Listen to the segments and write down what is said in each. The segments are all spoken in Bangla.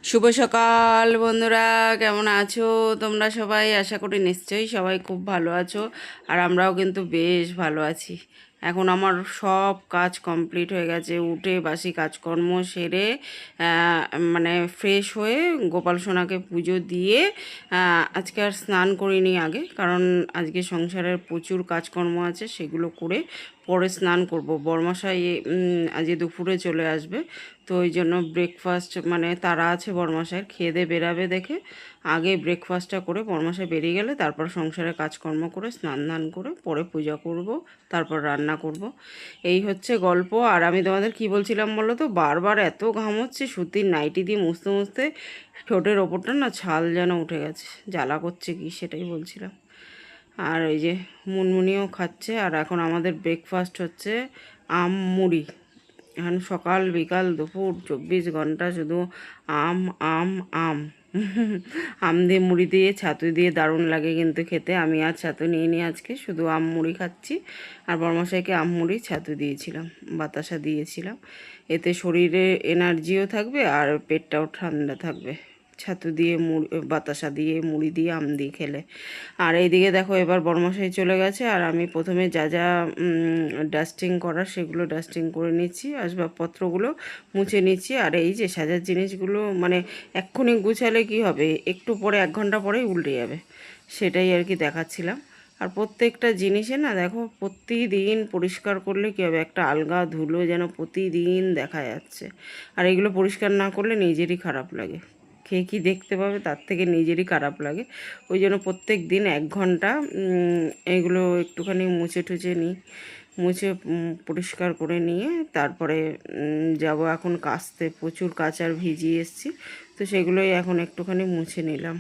শুভ সকাল বন্ধুরা, কেমন আছো তোমরা সবাই? আশা করি নিশ্চয়ই সবাই খুব ভালো আছো। আর আমরাও কিন্তু বেশ ভালো আছি। এখন আমার সব কাজ কমপ্লিট হয়ে গেছে, উঠে বাসি কাজকর্ম সেরে মানে ফ্রেশ হয়ে গোপাল সোনাকে পুজো দিয়ে আজকে আর স্নান করিনি আগে, কারণ আজকে সংসারের প্রচুর কাজকর্ম আছে, সেগুলো করে পরে স্নান করব। বরমশাই আজকে দুপুরে চলে আসবে, তো ওই জন্য ব্রেকফাস্ট মানে তারা আছে বরমশাইয়ের, খেয়ে দিয়ে বেরাবে দেখে আগে ব্রেকফাস্টটা করে বরমশাই বেরিয়ে গেলে তারপর সংসারে কাজকর্ম করে স্নান ধান করে পরে পূজা করব, তারপর রান্না করব। এই হচ্ছে গল্প। আর আমি তোমাদের কি বলছিলাম বলো তো, বারবার এত ঘাম হচ্ছে, সুতির নাইটি দিয়ে মুছতে মুছতে ঠোঁটের ওপরটা না ছাল যেন উঠে গেছে, জ্বালা করছে কি সেটাই বলছিলাম। আর ওই যে মুনমুনিও খাচ্ছে। আর এখন আমাদের ব্রেকফাস্ট হচ্ছে আম মুড়ি। এখন সকাল বিকাল দুপুর 24 ঘন্টা শুধু আম আম আম। আম দিয়ে মুড়ি দিয়ে ছাতু দিয়ে দারুণ লাগে কিন্তু খেতে। আমি আর ছাতু নিয়ে নিয়ে আজকে শুধু আম মুড়ি খাচ্ছি। আর বড়মশাইকে আম মুড়ি ছাতু দিয়েছিলাম, বাতাসা দিয়েছিলাম। এতে শরীরে এনার্জিও থাকবে আর পেটটাও ঠান্ডা থাকবে, ছাতু দিয়ে মুড়ি বাতাসা দিয়ে মুড়ি দিয়ে আম দিয়ে খেলে। আর এইদিকে দেখো এবার বড়মশাই চলে গেছে, আর আমি প্রথমে যা যা ডাস্টিং করার সেগুলো ডাস্টিং করে নিচ্ছি, আসবাবপত্রগুলো মুছে নিচ্ছি। আর এই যে সাজার জিনিসগুলো মানে এক্ষুনি গুছালে কি হবে, একটু পরে 1 ঘন্টা পরেই উল্টে যাবে, সেটাই আর কি দেখাচ্ছিলাম। আর প্রত্যেকটা জিনিসে না দেখো প্রতিদিন পরিষ্কার করলে কী হবে, একটা আলগা ধুলো যেন প্রতিদিন দেখা যাচ্ছে। আর এগুলো পরিষ্কার না করলে নিজেরই খারাপ লাগে, খেয়ে কী দেখতে পাবে তার থেকে নিজেরই খারাপ লাগে। ওই জন্য প্রত্যেক দিন 1 ঘন্টা এগুলো একটুখানি মুছে টুছে নিই, মুছে পরিষ্কার করে নিয়ে তারপরে যাব এখন কাচতে। প্রচুর কাচার ভিজিয়ে এসেছি, তো সেগুলোই এখন একটুখানি মুছে নিলাম।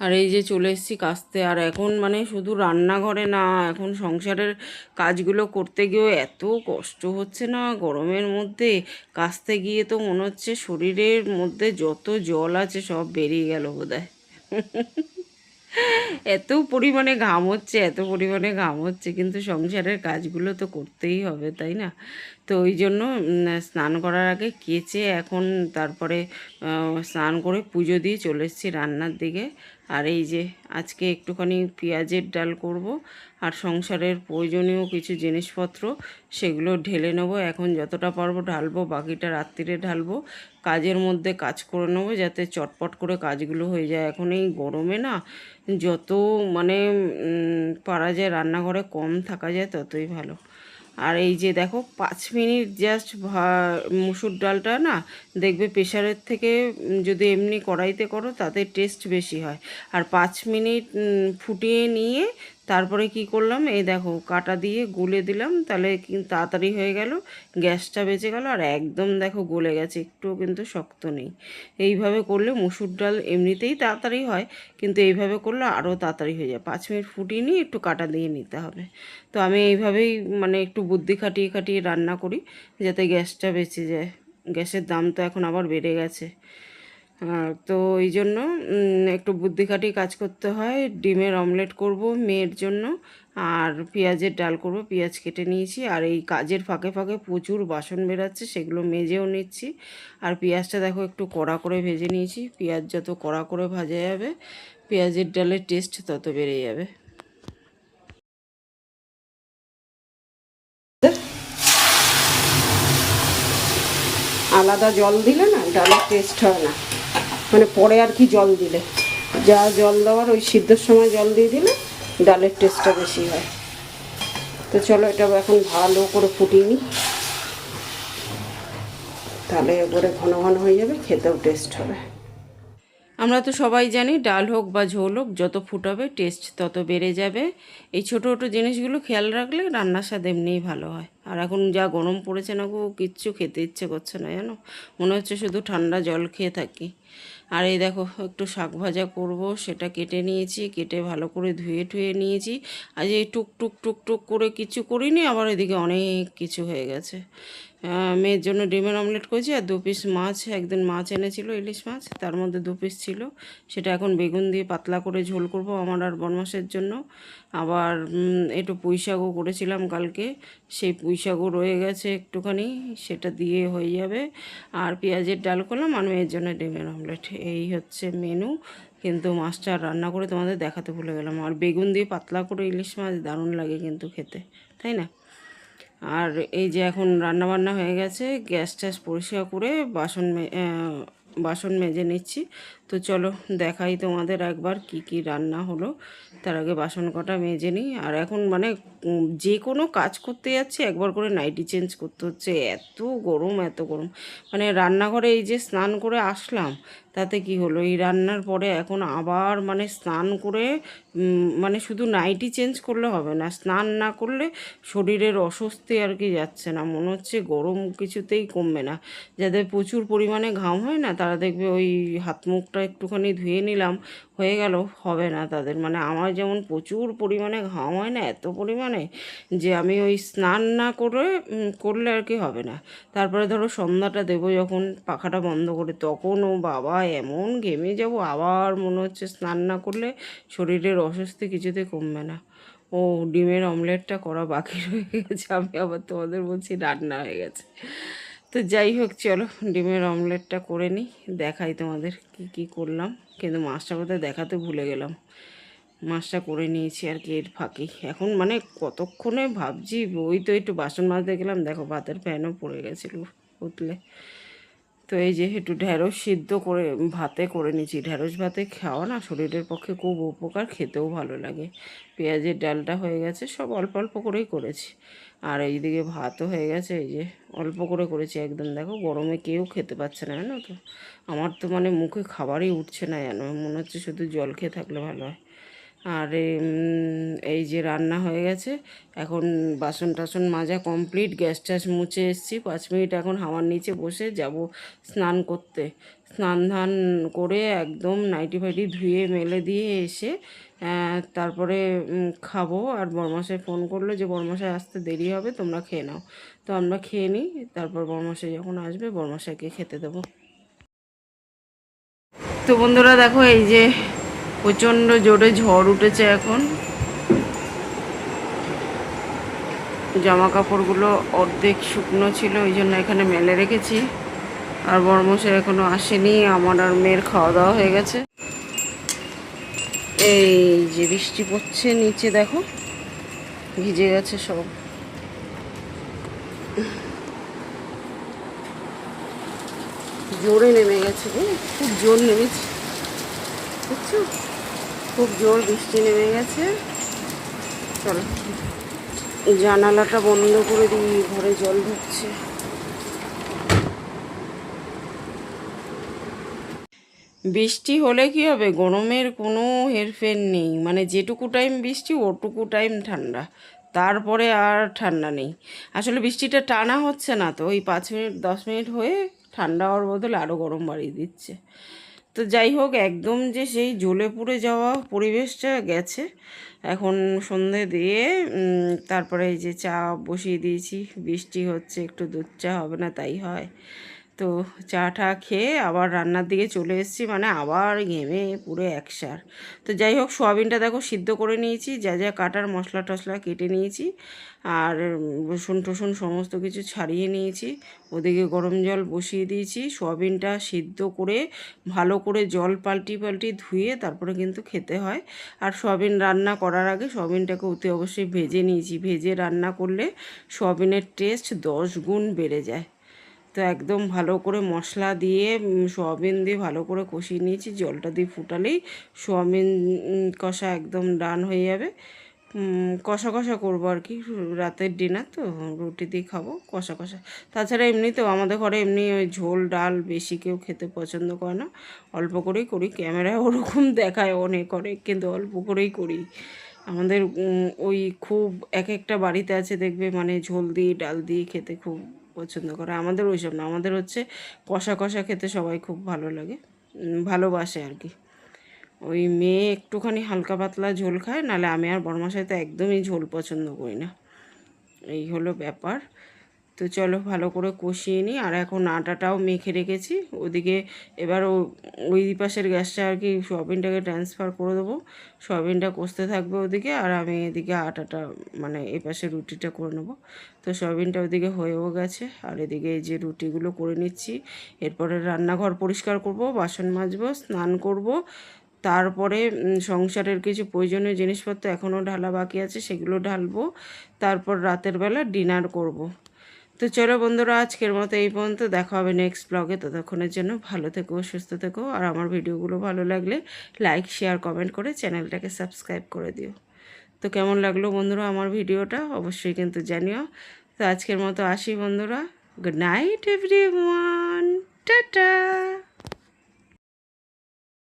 আর এই যে চলে এসেছি কাচতে। আর এখন মানে শুধু রান্নাঘরে না, এখন সংসারের কাজগুলো করতে গিয়েও এত কষ্ট হচ্ছে না গরমের মধ্যে। কাচতে গিয়ে তো মনে হচ্ছে শরীরের মধ্যে যত জল আছে সব বেরিয়ে গেল বোধহয়। এত পরিমাণে ঘাম হচ্ছে, এত পরিমাণে ঘাম হচ্ছে, কিন্তু সংসারের কাজগুলো তো করতেই হবে, তাই না? তো ওই জন্য স্নান করার আগে কেচে এখন তারপরে স্নান করে পুজো দিয়ে চলে এসেছি রান্নার দিকে। আর এই যে আজকে একটুখানি পেঁয়াজের ডাল করব, আর সংসারের প্রয়োজনীয় কিছু জিনিসপত্র সেগুলো ঢেলে নেবো। এখন যতটা পারবো ঢালবো, বাকিটা রাত্রিরে ঢালবো। কাজের মধ্যে কাজ করে নেবো যাতে চটপট করে কাজগুলো হয়ে যায়। এখন এই গরমে না যত মানে পারা যায় রান্নাঘরে কম থাকা যায় ততই ভালো। আর এই যে দেখো 5 মিনিট জাস্ট মুসুর ডালটা না দেখবে প্রেশারের থেকে যদি এমনি কড়াইতে করো তাতে টেস্ট বেশি হয়। আর 5 মিনিট ফুটিয়ে নিয়ে তারপরে কি করলাম, এই দেখো কাটা দিয়ে গুলে দিলাম, তাহলে কিন্তু তাড়াতাড়ি হয়ে গেল, গ্যাসটা বেঁচে গেল। আর একদম দেখো গলে গেছে, একটুও কিন্তু শক্ত নেই। এইভাবে করলে মুসুর ডাল এমনিতেই তাড়াতাড়ি হয়, কিন্তু এইভাবে করলে আরও তাড়াতাড়ি হয়ে যায়। 5 মিনিট ফুটিয়ে নিয়ে একটু কাটা দিয়ে নিতে হবে। তো আমি এইভাবেই মানে একটু বুদ্ধি খাটিয়ে খাটিয়ে রান্না করি যাতে গ্যাসটা বেঁচে যায়। গ্যাসের দাম তো এখন আবার বেড়ে গেছে। তো এই জন্য একটু বুদ্ধি খাটিয়ে কাজ করতে হয়। ডিমের অমলেট করব মেয়ের জন্য, আর পেঁয়াজের ডাল করব। পেঁয়াজ কেটে নিয়েছি, আর এই কাজের ফাঁকে ফাঁকে প্রচুর বাসন বেরাচ্ছে, সেগুলো মেজেও নিচ্ছি। আর পেঁয়াজটা দেখো একটু কড়া করে ভেজে নিয়েছি। পেঁয়াজ যত কড়া করে ভাজা যাবে পেঁয়াজের ডালের টেস্ট তত বেড়ে যাবে। আলাদা জল দিলে না ডালের টেস্ট হয় না, মানে পরে আর কি জল দিলে, যা জল দেওয়ার ওই সিদ্ধর সময় জল দিয়ে দিলে ডালের টেস্টটা বেশি হয়। তো চলো এটা এখন ভালো করে ফুটিয়ে নিই, তাহলে এবারে ঘন ঘন হয়ে যাবে, খেতেও টেস্ট হবে। আমরা তো সবাই জানি ডাল হোক বা ঝোল হোক যত ফুটাবে টেস্ট তত বেড়ে যাবে। এই ছোটো ছোটো জিনিসগুলো খেয়াল রাখলে রান্নার স্বাদ এমনিই ভালো হয়। আর এখন যা গরম পড়েছে না গো, কিচ্ছু খেতে ইচ্ছে করছে না জানো, মনে হচ্ছে শুধু ঠান্ডা জল খেয়ে থাকি। আর এই দেখো একটু শাক ভাজা করব, সেটা কেটে নিয়েছি, কেটে ভালো করে ধুয়ে টুয়ে নিয়েছি। আজ এই টুক টুক টুক টুক করে কিছু করিনি, আবার এদিকে অনেক কিছু হয়ে গেছে। মেয়ের জন্য ডিমের অমলেট করেছি, আর 2 পিস মাছ, একদিন মাছ এনেছিল ইলিশ মাছ, তার মধ্যে 2 পিস ছিল, সেটা এখন বেগুন দিয়ে পাতলা করে ঝোল করব আমার আর বনমাসের জন্য। আবার একটু পুঁই শাকও করেছিলাম কালকে, সেই পুঁই শাকও রয়ে গেছে একটুখানি, সেটা দিয়ে হয়ে যাবে। আর পেঁয়াজের ডাল করলাম, আর মেয়ের জন্য ডিমের অমলেট। এই হচ্ছে মেনু। কিন্তু মাছটা রান্না করে তোমাদের দেখাতে ভুলে গেলাম। আর বেগুন দিয়ে পাতলা করে ইলিশ মাছ দারুণ লাগে কিন্তু খেতে, তাই না? আর এই যে এখন রান্না বান্না হয়ে গেছে, গ্যাস ট্যাস পরিষ্কার করে বাসন মেজে নিচ্ছি। তো চলো দেখাই তোমাদের একবার কি কি রান্না হলো। তার আগে বাসন কটা মেজে নিই। আর এখন মানে যে কোনো কাজ করতে যাচ্ছি একবার করে নাইটি চেঞ্জ করতে হচ্ছে, এত গরম এত গরম। মানে রান্নাঘরে এই যে স্নান করে আসলাম, তাতে কি হলো, এই রান্নার পরে এখন আবার মানে স্নান করে মানে শুধু নাইটি চেঞ্জ করলে হবে না, স্নান না করলে শরীরের অস্বস্তি আর কি যাচ্ছে না, মনে হচ্ছে গরম কিছুতেই কমবে না। যাদের প্রচুর পরিমাণে ঘাম হয় না, তারা দেখবে ওই হাত মুখটা একটুখানি ধুয়ে নিলাম হয়ে গেল, হবে না তাদের। মানে আমার যেমন প্রচুর পরিমাণে ঘাম হয় না, এত পরিমাণে যে আমি ওই স্নান না করে করলে আর কি হবে না। তারপরে ধরো সন্ধ্যাটা দেবো যখন পাখাটা বন্ধ করে, তখন ও বাবা এমন ঘেমে যাব, আবার মনে হচ্ছে স্নান না করলে শরীরের অস্বস্তি কিছুতে কমবে না। ও ডিমের অমলেটটা করা বাকি রয়ে গেছে, আমি আবার তোমাদের বলছি রান্না হয়ে গেছে। তো যাই হোক চলো ডিমের অমলেটটা করে নিই, দেখাই তোমাদের কি কি করলাম। কিন্তু মাছটা বোধহয় দেখাতে ভুলে গেলাম, মাছটা করে নিয়েছি আর কি এর ফাঁকি। এখন মানে কতক্ষণে ভাবছি, ওই তো একটু বাসন মাজতে গেলাম, দেখো ভাতের ফ্যানও পড়ে গেছিলো উতলে। তো এই যে একটু ঢ্যাঁড়স সিদ্ধ করে ভাতে করে নিয়েছি, ঢ্যাঁড়স ভাতে খাওয়া না শরীরের পক্ষে খুব উপকার, খেতেও ভালো লাগে। পেঁয়াজের ডালটা হয়ে গেছে, সব অল্প অল্প করেই করেছি। আর এইদিকে ভাতও হয়ে গেছে, এই যে অল্প করে করেছি একদম। দেখো গরমে কেউ খেতে পাচ্ছে না, জানো তো। আমার তো মানে মুখে খাবারই উঠছে না, জানো, মনে হচ্ছে শুধু জল খেয়ে থাকলে ভালো হয়। আর এই যে রান্না হয়ে গেছে, এখন বাসন টাসন মাজা কমপ্লিট, গ্যাস ট্যাস মুছে এসেছি। 5 মিনিট এখন হাওয়ার নিচে বসে যাব স্নান করতে। স্নান ধান করে একদম নাইটি ফাইটি ধুয়ে মেলে দিয়ে এসে তারপরে খাবো। আর বরমাসায় ফোন করলো যে বরমাসায় আসতে দেরি হবে, তোমরা খেয়ে নাও। তো আমরা খেয়ে নিই, তারপর বরমাসায় যখন আসবে বরমাসাইকে খেতে দেবো। তো বন্ধুরা দেখো, এই যে প্রচণ্ড জোরে ঝড় উঠেছে এখন। জামা কাপড়গুলো অর্ধেক শুকনো ছিল, ওই জন্য এখানে মেলে রেখেছি। আর বড়মশাই এখনো আসেনি, আমার আর মেয়ের খাওয়া দাওয়া হয়ে গেছে। এই যে বৃষ্টি পড়ছে নিচে, দেখো ভিজে গেছে সব। জোরে নেমে গেছে, খুব জোর নেমেছে, বুঝছো, খুব জোর বৃষ্টি নেমে গেছে। চলো জানালাটা বন্ধ করে দিই, ঘরে জল ঢুকছে। বৃষ্টি হলে কি হবে, গরমের কোনো হেরফের নেই, মানে যেটুকু টাইম বৃষ্টি ওটুকু টাইম ঠান্ডা, তারপরে আর ঠান্ডা নেই। আসলে বৃষ্টিটা টানা হচ্ছে না তো, ওই 5 মিনিট 10 মিনিট হয়ে ঠান্ডা হওয়ার বদলে আরও গরম বাড়িয়ে দিচ্ছে। তো যাই হোক, একদম যে সেই জ্বলে পুড়ে যাওয়া পরিবেশটা গেছে। এখন সন্ধে দিয়ে তারপরে এই যে চা বসিয়ে দিয়েছি, বৃষ্টি হচ্ছে, একটু দুধ চা হবে না তাই হয়। তো চা টা খেয়ে আবার রান্নার দিকে চলে এসেছি, মানে আবার ঘেমে পুরো একসার। তো যাই হোক, সোয়াবিনটা দেখো সিদ্ধ করে নিয়েছি, যা যা কাটার মশলা টশলা কেটে নিয়েছি, আর রসুন টসুন সমস্ত কিছু ছাড়িয়ে নিয়েছি। ওদিকে গরম জল বসিয়ে দিয়েছি, সোয়াবিনটা সিদ্ধ করে ভালো করে জল পাল্টি পাল্টি ধুয়ে তারপরে কিন্তু খেতে হয়। আর সোয়াবিন রান্না করার আগে সোয়াবিনটাকে অতি অবশ্যই ভেজে নিয়েছি, ভেজে রান্না করলে সোয়াবিনের টেস্ট 10 গুণ বেড়ে যায়। তো একদম ভালো করে মশলা দিয়ে সোয়াবিন দিয়ে ভালো করে কষিয়ে নিয়েছি, জলটা দিয়ে ফুটালেই সোয়াবিন কষা একদম ডান হয়ে যাবে। কষা কষা করবো আর কি, রাতের ডিনার তো, রুটি দিয়ে খাবো, কষা কষা। তাছাড়া এমনিতেও আমাদের ঘরে এমনি ওই ঝোল ডাল বেশি কেউ খেতে পছন্দ করে না, অল্প করেই করি। ক্যামেরায় ওরকম দেখায় অনেক অনেক, কিন্তু অল্প করেই করি। আমাদের ওই খুব এক একটা বাড়িতে আছে দেখবে, মানে ঝোল দিয়ে ডাল দিয়ে খেতে খুব পছন্দ করে। আমাদের ওইসব না, আমাদের হচ্ছে কষা কষা খেতে সবাই খুব ভালো লাগে, ভালোবাসে আর কি। ওই মেয়ে একটুখানি হালকা পাতলা ঝোল খায়, নাহলে আমি আর বড়মাসাই তো একদমই ঝোল পছন্দ করি না। এই হলো ব্যাপার। তো চলো ভালো করে কষিয়ে নিই। আর এখন আটাটাও মেখে রেখেছি ওদিকে। এবার ওই পাশের গ্যাসটা আর কি সয়াবিনটাকে ট্রান্সফার করে দেবো, সয়াবিনটা কষতে থাকবে ওদিকে, আর আমি এদিকে আটাটা মানে এই পাশে রুটিটা করে নেবো। তো সয়াবিনটা ওদিকে হয়েও গেছে, আর এদিকে এই যে রুটিগুলো করে নিচ্ছি। এরপরে রান্নাঘর পরিষ্কার করব, বাসন মাজবো, স্নান করব, তারপরে সংসারের কিছু প্রয়োজনীয় জিনিসপত্র এখনও ঢালা বাকি আছে, সেগুলো ঢালবো। তারপর রাতের বেলা ডিনার করব। তো চলো বন্ধুরা, আজকের মতো এই পর্যন্ত। দেখা হবে নেক্সট ব্লগে। ততক্ষণের জন্য ভালো থেকো, সুস্থ থেকো, আর আমার ভিডিওগুলো ভালো লাগলে লাইক শেয়ার কমেন্ট করে চ্যানেলটাকে সাবস্ক্রাইব করে দিও। তো কেমন লাগলো বন্ধুরা আমার ভিডিওটা অবশ্যই কিন্তু জানিও। তো আজকের মতো আসি বন্ধুরা। Good night everyone, tata.